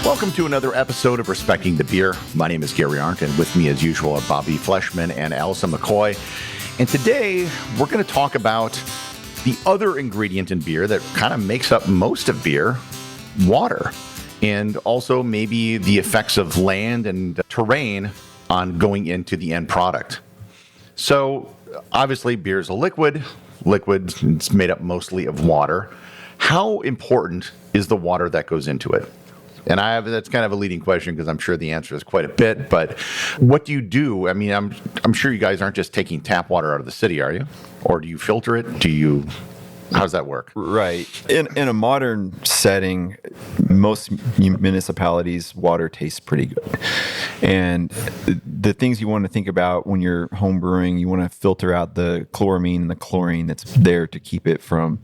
Welcome to another episode of Respecting the Beer. My name is Gary Arndt, and with me as usual are Bobby Fleshman and Allison McCoy. And today we're going to talk about the other ingredient in beer that kind of makes up most of beer, water. And also maybe the effects of land and terrain on going into the end product. So obviously beer is a liquid. Liquid is made up mostly of water. How important is the water that goes into it? And that's kind of a leading question because I'm sure the answer is quite a bit. But what do you do? I mean, I'm sure you guys aren't just taking tap water out of the city, are you? Or do you filter it? How does that work? Right. In a modern setting, most municipalities, water tastes pretty good. And the things you want to think about when you're home brewing, you want to filter out the chloramine and the chlorine that's there to keep it from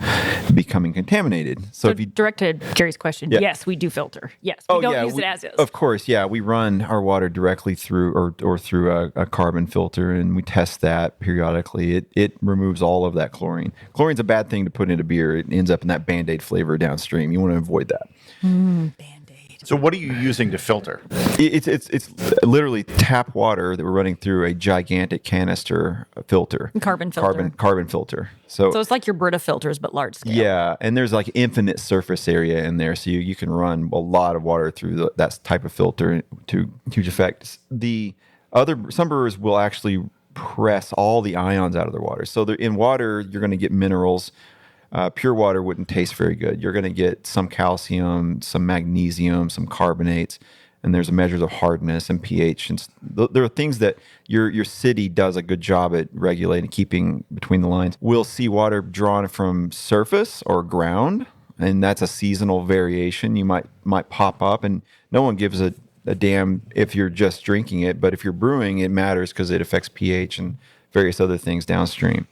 becoming contaminated. So if you direct to Gary's question, yes, we do filter. Yes, we don't use it as is. Of course, yeah. We run our water directly through or through a carbon filter, and we test that periodically. It removes all of that chlorine. Chlorine's a bad thing to put into beer. It ends up in that Band-Aid flavor downstream. You want to avoid that. Band-Aid. So what are you using to filter? It's literally tap water that we're running through a gigantic canister filter. Carbon filter. Carbon filter. So it's like your Brita filters, but large scale. Yeah, and there's like infinite surface area in there, so you can run a lot of water through that type of filter to huge effect. Some brewers will actually press all the ions out of their water. So in water, you're going to get minerals. Pure water wouldn't taste very good. You're going to get some calcium, some magnesium, some carbonates, and there's measures of hardness and pH. And there are things that your city does a good job at regulating, keeping between the lines. We'll see water drawn from surface or ground, and that's a seasonal variation. You might pop up, and no one gives a damn if you're just drinking it. But if you're brewing, it matters because it affects pH and various other things downstream.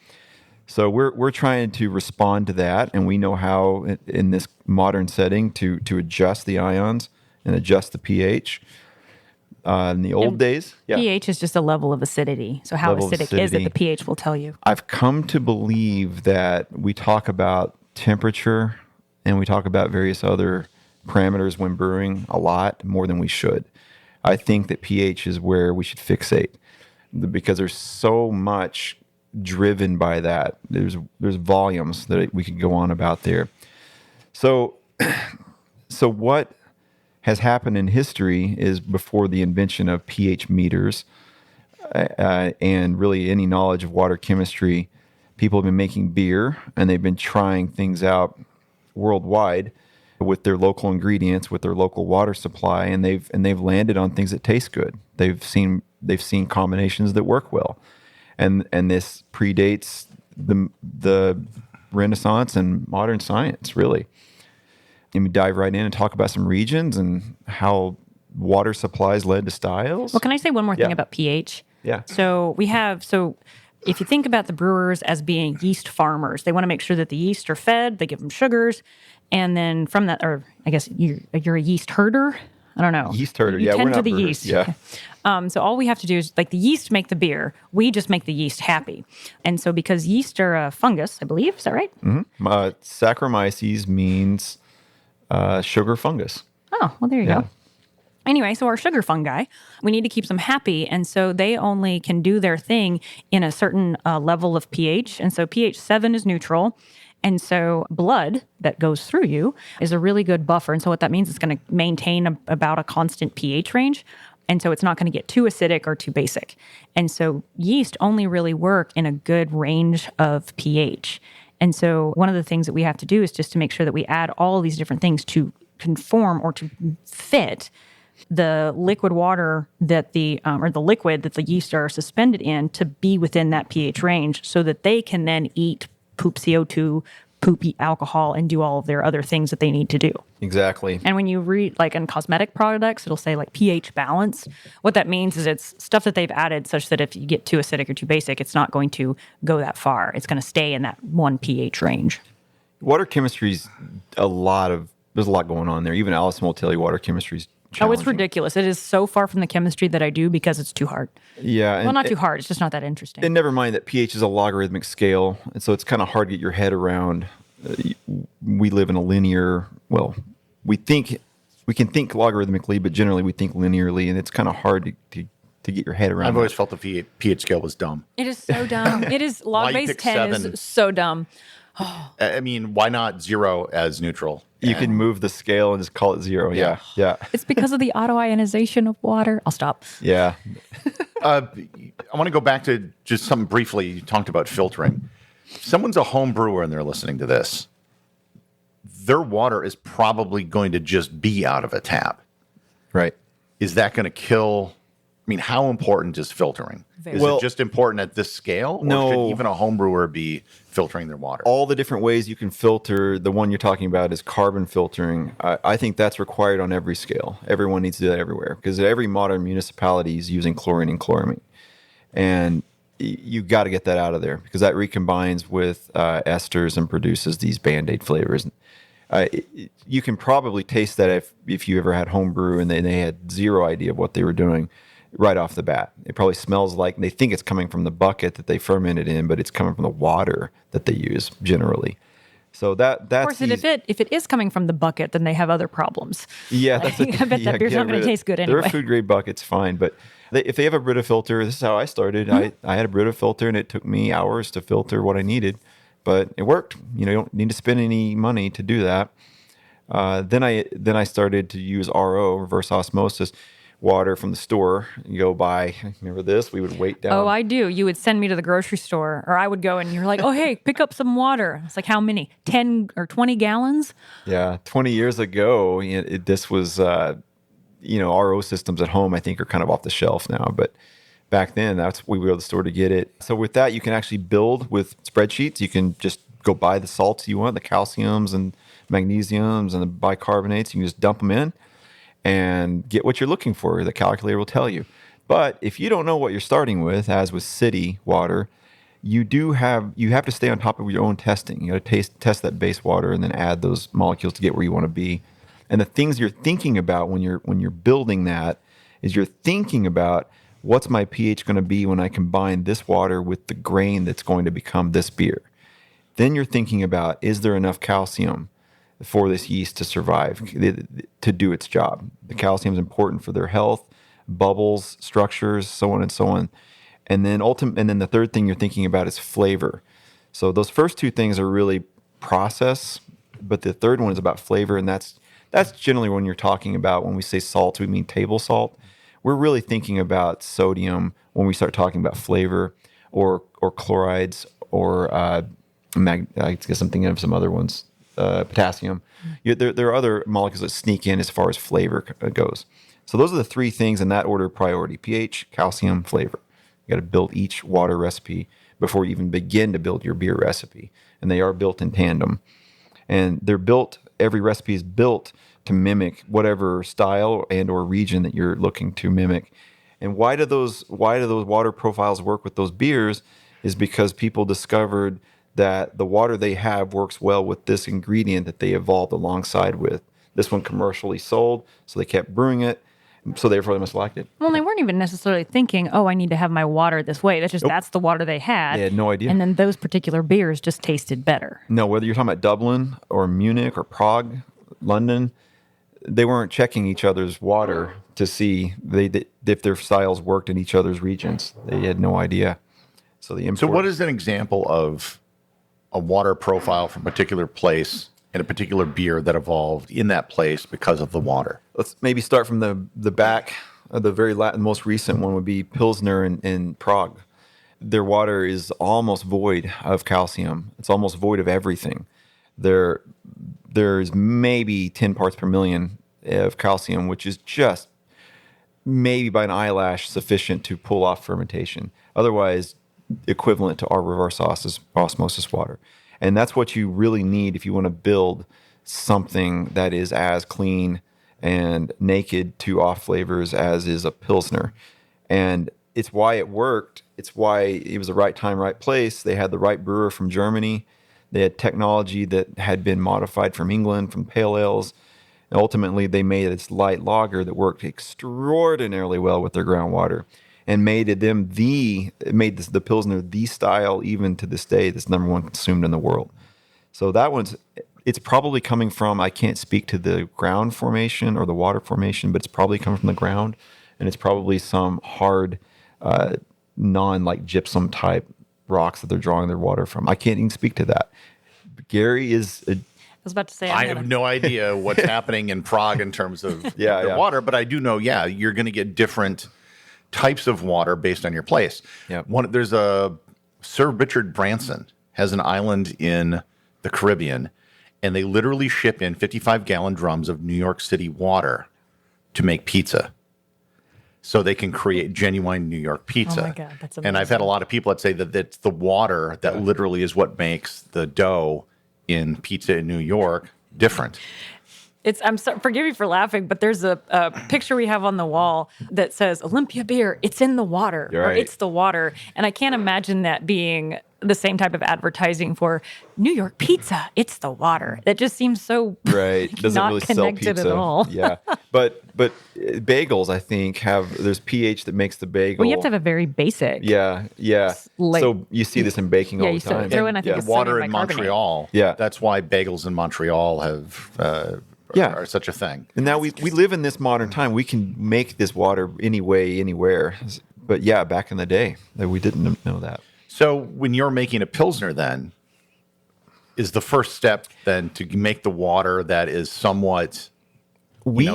So we're trying to respond to that, and we know how in this modern setting to adjust the ions and adjust the pH. In the old days, pH is just a level of acidity. So how acidic is it? The pH will tell you. I've come to believe that we talk about temperature and we talk about various other parameters when brewing a lot more than we should. I think that pH is where we should fixate because there's so much driven by that. There's volumes that we could go on about there. So what has happened in history is before the invention of pH meters and really any knowledge of water chemistry, people have been making beer and they've been trying things out worldwide with their local ingredients, with their local water supply, and they've landed on things that taste good. They've seen combinations that work well. And this predates the Renaissance and modern science, really. And we dive right in and talk about some regions and how water supplies led to styles. Well, can I say one more thing about pH? Yeah. So if you think about the brewers as being yeast farmers, they want to make sure that the yeast are fed, they give them sugars, and then from that, or I guess you're a yeast herder? I don't know. Yeast herder, you we're not to the brewers. yeast. Yeah. So all we have to do is, like, the yeast make the beer. We just make the yeast happy. And so because yeast are a fungus, I believe, is that right? Mm-hmm. Saccharomyces means sugar fungus. Oh, well, there you go. Anyway, so our sugar fungi, we need to keep them happy. And so they only can do their thing in a certain level of pH. And so pH 7 is neutral. And so blood that goes through you is a really good buffer. And so what that means is it's going to maintain about a constant pH range. And so it's not going to get too acidic or too basic. And so yeast only really work in a good range of pH. And so one of the things that we have to do is just to make sure that we add all of these different things to conform or to fit the liquid water that or the liquid that the yeast are suspended in to be within that pH range so that they can then eat poop CO2, poop alcohol, and do all of their other things that they need to do. Exactly. And when you read, like, in cosmetic products, it'll say, like, pH balance. What that means is it's stuff that they've added such that if you get too acidic or too basic, it's not going to go that far. It's going to stay in that one pH range. Water chemistry's there's a lot going on there. Even Allison will tell you water chemistry's challenging. Oh, it's ridiculous. It is so far from the chemistry that I do because it's too hard. Yeah. Well, not too hard. It's just not that interesting. And never mind that pH is a logarithmic scale. And so it's kind of hard to get your head around. We live in a linear, we think we can think logarithmically, but generally we think linearly, and it's kind of hard to get your head around. I've always that. felt the pH scale was dumb. It is so dumb. It is Why log-base pick 10 7? is so dumb. I mean, why not 0 as neutral? You can move the scale and just call it 0. Yeah. It's because of the autoionization of water. I'll stop. Yeah. I want to go back to just something briefly. You talked about filtering. If someone's a home brewer and they're listening to this, their water is probably going to just be out of a tap. Right. Is that going to kill? I mean, how important is filtering? Is Well, it just important at this scale? Or no. should even a home brewer be filtering their water? All the different ways you can filter, the one you're talking about is carbon filtering. I think that's required on every scale. Everyone needs to do that everywhere because every modern municipality is using chlorine and chloramine. And you got to get that out of there because that recombines with esters and produces these Band-Aid flavors. You can probably taste that if you ever had home brew and they had zero idea of what they were doing right off the bat. It probably smells like they think it's coming from the bucket that they fermented in, but it's coming from the water that they use generally. So that's Of course, if it is coming from the bucket, then they have other problems. yeah. I bet that beer's not going to taste good anyway. They're a food grade bucket's fine, but if they have a Brita filter, this is how I started. I had a Brita filter, and it took me hours to filter what I needed, but it worked. You don't need to spend any money to do that. Then I started to use RO, reverse osmosis, water from the store. You go buy, remember this? We would wait down. Oh, I do. You would send me to the grocery store, or I would go and you're like, oh, hey, pick up some water. It's like, how many? 10 or 20 gallons? Yeah. 20 years ago, this was, RO systems at home, I think, are kind of off the shelf now. But back then, we would go to the store to get it. So with that, you can actually build with spreadsheets. You can just go buy the salts you want, the calciums and magnesiums and the bicarbonates. You can just dump them in and get what you're looking for. The calculator will tell you. But if you don't know what you're starting with, as with city water, you have to stay on top of your own testing. You got to test that base water and then add those molecules to get where you want to be. And the things you're thinking about when you're building that is you're thinking about what's my pH going to be when I combine this water with the grain that's going to become this beer. Then you're thinking about, is there enough calcium for this yeast to survive, to do its job? The calcium is important for their health, bubbles, structures, so on and so on. And then the third thing you're thinking about is flavor. So those first two things are really process, but the third one is about flavor, and that's generally when you're talking about, when we say salt, we mean table salt. We're really thinking about sodium when we start talking about flavor, or chlorides, or I guess I'm thinking of some other ones. Potassium. There are other molecules that sneak in as far as flavor goes. So those are the three things in that order of priority: pH, calcium, flavor. You got to build each water recipe before you even begin to build your beer recipe, and they are built in tandem. And they're built. Every recipe is built to mimic whatever style and or region that you're looking to mimic. And why do those water profiles work with those beers? Is because people discovered that the water they have works well with this ingredient that they evolved alongside with. This one commercially sold, so they kept brewing it, so therefore they must have liked it. Well, they weren't even necessarily thinking, oh, I need to have my water this way. That's the water they had. They had no idea. And then those particular beers just tasted better. No, whether you're talking about Dublin or Munich or Prague, London, they weren't checking each other's water to see if their styles worked in each other's regions. They had no idea. So what is an example of a water profile from a particular place in a particular beer that evolved in that place because of the water? Let's maybe start from the back. The very most recent one would be Pilsner in Prague. Their water is almost void of calcium. It's almost void of everything. There's maybe 10 parts per million of calcium, which is just maybe by an eyelash sufficient to pull off fermentation. Otherwise, equivalent to our reverse osmosis water. And that's what you really need if you want to build something that is as clean and naked to off flavors as is a Pilsner. And it's why it worked. It's why it was the right time, right place. They had the right brewer from Germany. They had technology that had been modified from England, from pale ales. And ultimately, they made this light lager that worked extraordinarily well with their groundwater, and made the Pilsner the style even to this day that's number one consumed in the world. So that one's it's probably coming from, I can't speak to the ground formation or the water formation, but it's probably coming from the ground, and it's probably some hard, non like gypsum type rocks that they're drawing their water from. I can't even speak to that. Gary is I was about to say, I have no idea what's happening in Prague in terms of the water, but I do know, you're going to get different types of water based on your place. Yeah. There's a Sir Richard Branson has an island in the Caribbean, and they literally ship in 55-gallon drums of New York City water to make pizza. So they can create genuine New York pizza. Oh my God, that's amazing. And I've had a lot of people that say that it's the water that literally is what makes the dough in pizza in New York different. Forgive me for laughing, but there's a picture we have on the wall that says Olympia beer, it's in the water, You're or right. it's the water. And I can't imagine that being the same type of advertising for New York pizza, it's the water. That just seems so right. Doesn't not really sell connected pizza at all. Yeah, but bagels, I think, there's pH that makes the bagel. Well, you have to have a very basic. Yeah. So you see this in baking all the time. throw in, I think, a Water sodium in bicarbonate. Montreal. Yeah. That's why bagels in Montreal have are such a thing. And now we live in this modern time. We can make this water any way, anywhere. But yeah, back in the day, we didn't know that. So when you're making a Pilsner, then, is the first step then to make the water that is somewhat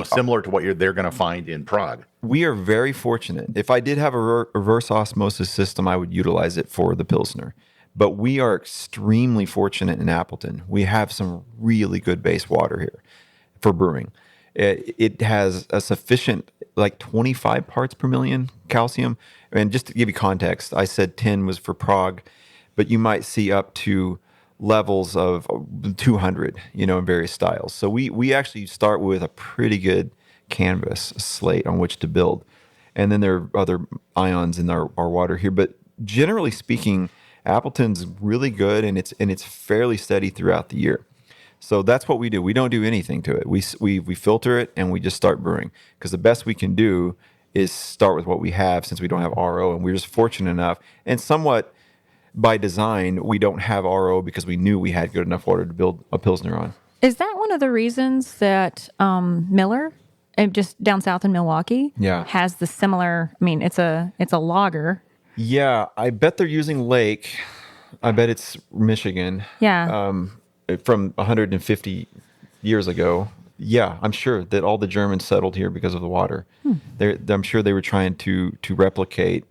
similar to what they're going to find in Prague? We are very fortunate. If I did have a reverse osmosis system, I would utilize it for the Pilsner. But we are extremely fortunate in Appleton. We have some really good base water here for brewing. It has a sufficient, like 25 parts per million calcium. And just to give you context, I said 10 was for Prague, but you might see up to levels of 200, in various styles. So we actually start with a pretty good canvas slate on which to build. And then there are other ions in our water here. But generally speaking, Appleton's really good, and it's fairly steady throughout the year. So that's what we do. We don't do anything to it. We filter it and we just start brewing, because the best we can do is start with what we have, since we don't have RO, and we're just fortunate enough, and somewhat by design, we don't have RO because we knew we had good enough water to build a Pilsner on. Is that one of the reasons that Miller, just down south in Milwaukee, has the similar? I mean, it's a lager. Yeah, I bet they're using Lake. I bet it's Michigan. Yeah. From 150 years ago. Yeah, I'm sure that all the Germans settled here because of the water. I'm sure they were trying to replicate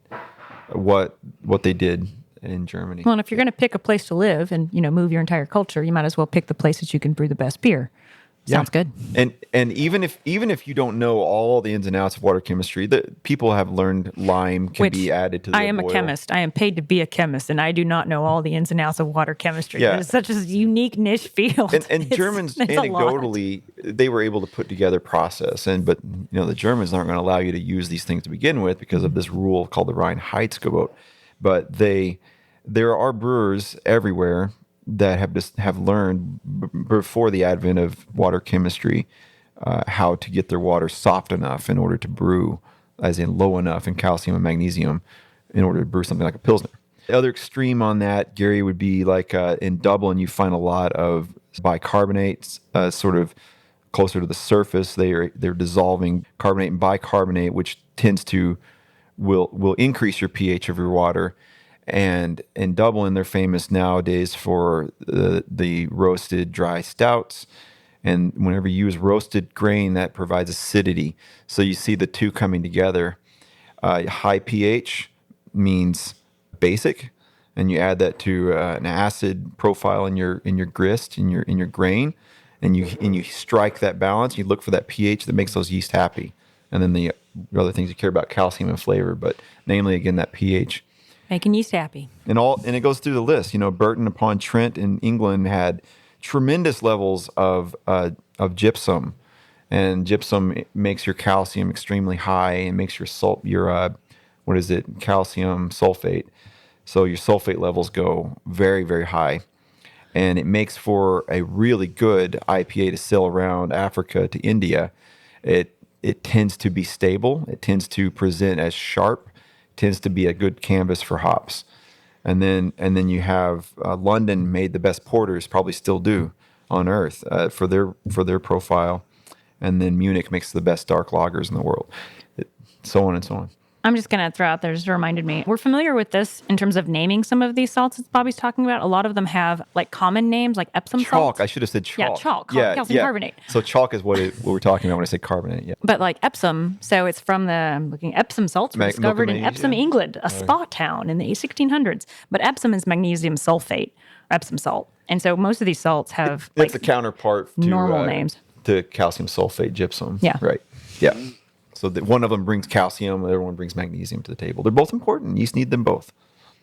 what they did in Germany. Well, and if you're going to pick a place to live and move your entire culture, you might as well pick the place that you can brew the best beer. Sounds good. And even if you don't know all the ins and outs of water chemistry, people have learned lime can be added to the I am boil. a chemist. I am paid to be a chemist, and I do not know all the ins and outs of water chemistry. Yeah. It's such a unique niche field. And Germans, it's a lot. anecdotally, they were able to put together process. But the Germans aren't going to allow you to use these things to begin with because of this rule called the Reinheitsgebot. But there are brewers everywhere that have learned before the advent of water chemistry how to get their water soft enough in order to brew, as in low enough in calcium and magnesium in order to brew something like a Pilsner. The other extreme on that, Gary, would be like in Dublin, you find a lot of bicarbonates sort of closer to the surface. They're dissolving carbonate and bicarbonate, which will increase your pH of your water. And in Dublin, they're famous nowadays for the roasted dry stouts. And whenever you use roasted grain, that provides acidity. So you see the two coming together. High pH means basic, and you add that to an acid profile in your grist, in your grain, and you strike that balance. You look for that pH that makes those yeast happy. And then the other things you care about, calcium and flavor, but namely again that pH. Making yeast happy. And it goes through the list. Burton upon Trent in England had tremendous levels of gypsum, and gypsum makes your calcium extremely high and makes your calcium sulfate. So your sulfate levels go very, very high, and it makes for a really good IPA to sail around Africa to India. It tends to be stable. It tends to present as sharp. Tends to be a good canvas for hops. And then you have London made the best porters, probably still do. on earth for their profile. And then Munich makes the best dark lagers in the world. So on and so on. I'm just going to throw out there, just reminded me. We're familiar with this in terms of naming some of these salts that Bobby's talking about. A lot of them have like common names, like Epsom Chalk. salts. I should have said chalk. Yeah, chalk. Calcium carbonate. So chalk is what we're talking about when I say carbonate. Yeah. But like Epsom, so it's from I'm looking, Epsom salts were discovered in Epsom, England, a spa town in the 1600s. But Epsom is magnesium sulfate, Epsom salt. And so most of these salts have It's a counterpart to normal names. To calcium sulfate gypsum. Yeah. Right. Yeah. So one of them brings calcium, the other one brings magnesium to the table. They're both important. Yeast need them both.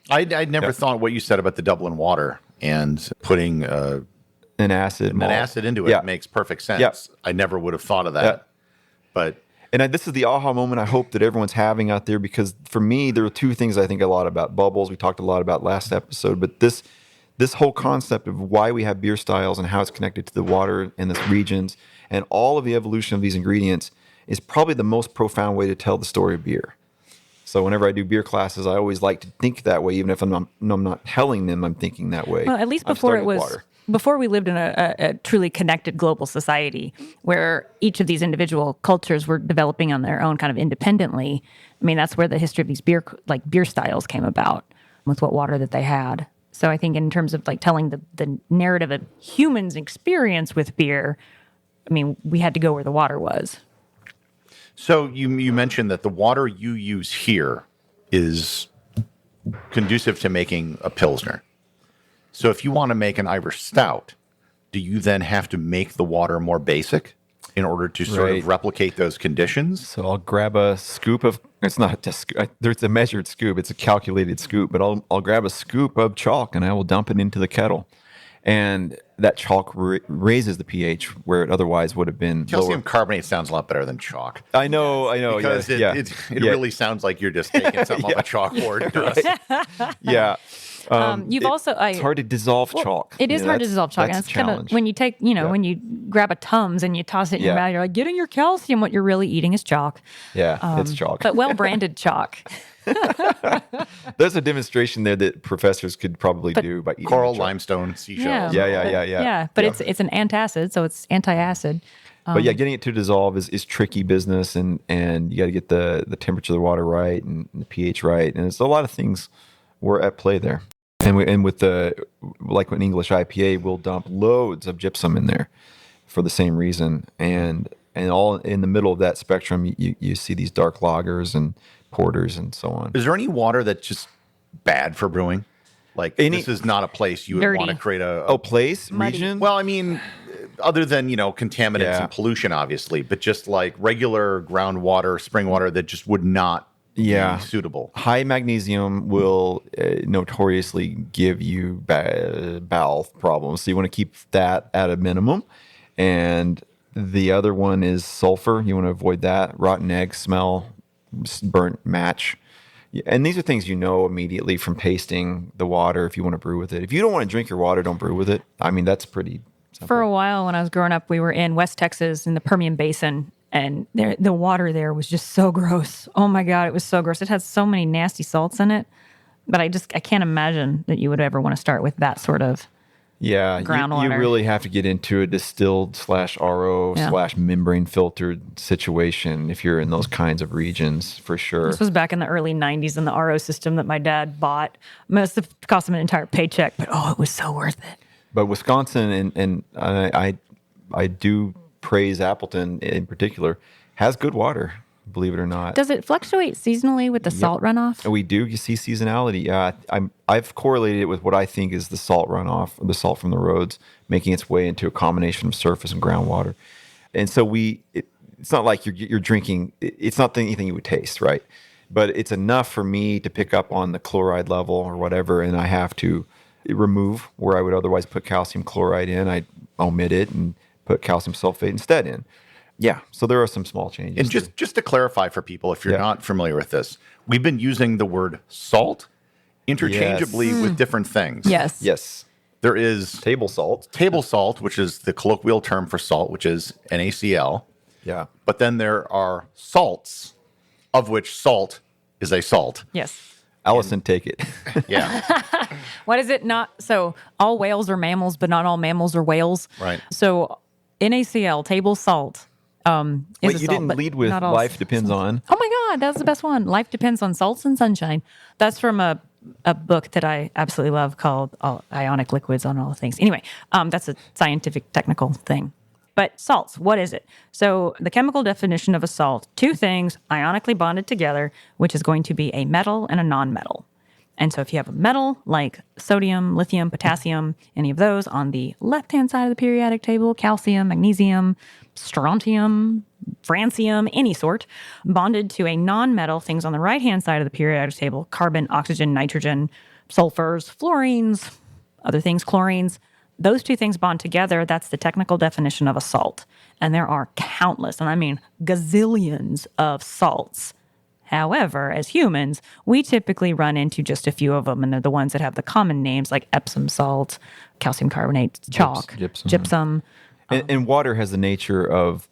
I'd never thought what you said about the Dublin water and putting An acid into it makes perfect sense. Yeah. I never would have thought of that. But this is the aha moment I hope that everyone's having out there, because for me, there are two things I think a lot about. Bubbles, we talked a lot about last episode, but this whole concept of why we have beer styles and how it's connected to the water and the regions and all of the evolution of these ingredients is probably the most profound way to tell the story of beer. So whenever I do beer classes, I always like to think that way, even if I'm not telling them I'm thinking that way. Well, at least before we lived in a truly connected global society where each of these individual cultures were developing on their own kind of independently. I mean, that's where the history of these beer styles came about, with what water that they had. So I think in terms of like telling the narrative of humans' experience with beer, I mean, we had to go where the water was. So you mentioned that the water you use here is conducive to making a Pilsner. So if you want to make an Irish stout, do you then have to make the water more basic in order to sort of replicate those conditions? So I'll grab a scoop of, it's not a scoop, there's a measured scoop, it's a calculated scoop, but I'll grab a scoop of chalk and I will dump it into the kettle. And that chalk raises the pH where it otherwise would have been Calcium lower. Carbonate sounds a lot better than chalk. I know. Because it really sounds like you're just taking something off a chalkboard. Yeah. You've also it's hard to dissolve chalk. It is hard to dissolve chalk. And That's it's a challenge. when you take, when you grab a Tums and you toss it in your mouth, you're like getting your calcium. What you're really eating is chalk. Yeah, it's chalk. But well-branded chalk. There's a demonstration there that professors could probably do by eating Coral, the chalk. limestone, seashells. Yeah, but it's an antacid, so it's anti-acid. But getting it to dissolve is tricky business, and you got to get the temperature of the water right and the pH right, and there's a lot of things were at play there. And with like an English IPA, we'll dump loads of gypsum in there for the same reason, and all in the middle of that spectrum, you see these dark lagers and porters and so on. Is there any water that's just bad for brewing? Like this is not a place you would want to create a place muddy region. Well, I mean, other than contaminants and pollution, obviously, but just like regular groundwater, spring water that just would not be suitable. High magnesium will notoriously give you bowel problems, so you want to keep that at a minimum. And the other one is sulfur. You want to avoid that. Rotten egg smell, burnt match. And these are things immediately from tasting the water if you want to brew with it. If you don't want to drink your water, don't brew with it. I mean, that's pretty simple. For a while when I was growing up, we were in West Texas in the Permian Basin, and the water there was just so gross. Oh my God, it was so gross. It had so many nasty salts in it. But I can't imagine that you would ever want to start with that sort of groundwater. You really have to get into a distilled /RO / membrane filtered situation if you're in those kinds of regions, for sure. This was back in the early 90s in the RO system that my dad bought. Must have cost him an entire paycheck, but it was so worth it. But Wisconsin, and I do praise Appleton in particular, has good water, believe it or not. Does it fluctuate seasonally with the salt runoff? We do. You see seasonality. I've correlated it with what I think is the salt runoff, the salt from the roads, making its way into a combination of surface and groundwater. And so it's not like you're drinking. It's not anything you would taste, right? But it's enough for me to pick up on the chloride level or whatever, and I have to remove where I would otherwise put calcium chloride in. I omit it and put calcium sulfate instead in. Yeah, so there are some small changes. And just to clarify for people, if you're not familiar with this, we've been using the word salt interchangeably with different things. Yes. There is table salt, which is the colloquial term for salt, which is NaCl. Yeah. But then there are salts, of which salt is a salt. Yes. Allison, take it. Yeah. What is it? Not so all whales are mammals, but not all mammals are whales. Right. So NaCl, table salt. Is Wait, a you salt, didn't but lead with not all life depends on. Oh my God, that's the best one. Life depends on salts and sunshine. That's from a book that I absolutely love called Ionic Liquids on All Things. Anyway, that's a scientific technical thing. But salts, what is it? So the chemical definition of a salt, two things ionically bonded together, which is going to be a metal and a non-metal. And so if you have a metal like sodium, lithium, potassium, any of those on the left-hand side of the periodic table, calcium, magnesium, strontium, francium, any sort, bonded to a non-metal, things on the right-hand side of the periodic table, carbon, oxygen, nitrogen, sulfurs, fluorines, other things, chlorines, those two things bond together. That's the technical definition of a salt. And there are countless, and I mean gazillions of salts. However, as humans, we typically run into just a few of them, and they're the ones that have the common names like Epsom salt, calcium carbonate, chalk, gypsum. And water has the nature of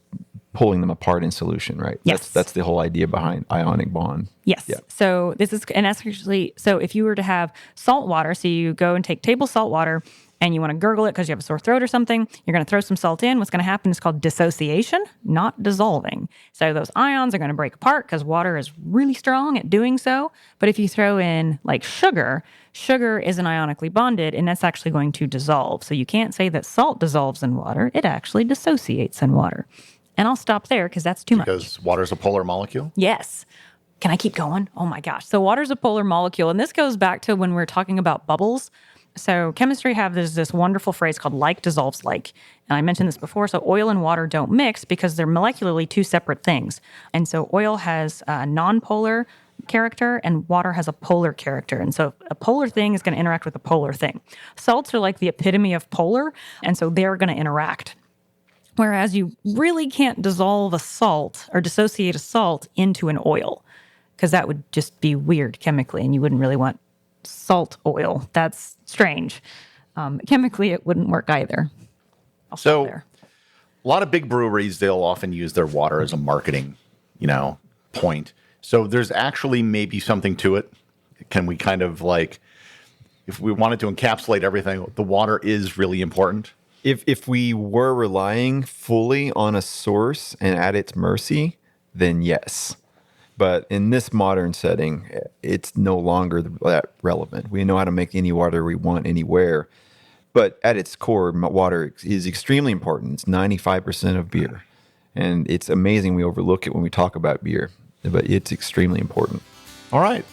pulling them apart in solution, right? Yes. That's the whole idea behind ionic bond. Yes. Yeah. So this is, and that's actually, so if you were to have salt water, so you go and take table salt water and you want to gurgle it because you have a sore throat or something, you're going to throw some salt in. What's going to happen is called dissociation, not dissolving. So those ions are going to break apart because water is really strong at doing so. But if you throw in like sugar, sugar isn't ionically bonded, and that's actually going to dissolve. So you can't say that salt dissolves in water. It actually dissociates in water. And I'll stop there because that's too much. Because water's a polar molecule? Yes. Can I keep going? Oh my gosh. So water's a polar molecule. And this goes back to when we're talking about bubbles. So chemistry have this wonderful phrase called like dissolves like. And I mentioned this before. So oil and water don't mix because they're molecularly two separate things. And so oil has a non-polar character and water has a polar character. And so a polar thing is going to interact with a polar thing. Salts are like the epitome of polar. And so they're going to interact. Whereas you really can't dissolve a salt or dissociate a salt into an oil because that would just be weird chemically and you wouldn't really want salt oil. That's strange. Chemically, it wouldn't work either. So a lot of big breweries, they'll often use their water as a marketing, point. So there's actually maybe something to it. Can we kind of like, if we wanted to encapsulate everything, the water is really important? If we were relying fully on a source and at its mercy, then yes. But in this modern setting, it's no longer that relevant. We know how to make any water we want anywhere. But at its core, water is extremely important. It's 95% of beer. And it's amazing we overlook it when we talk about beer. But it's extremely important. All right.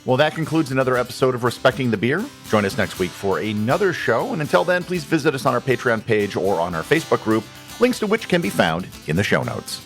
Well, that concludes another episode of Respecting the Beer. Join us next week for another show. And until then, please visit us on our Patreon page or on our Facebook group, links to which can be found in the show notes.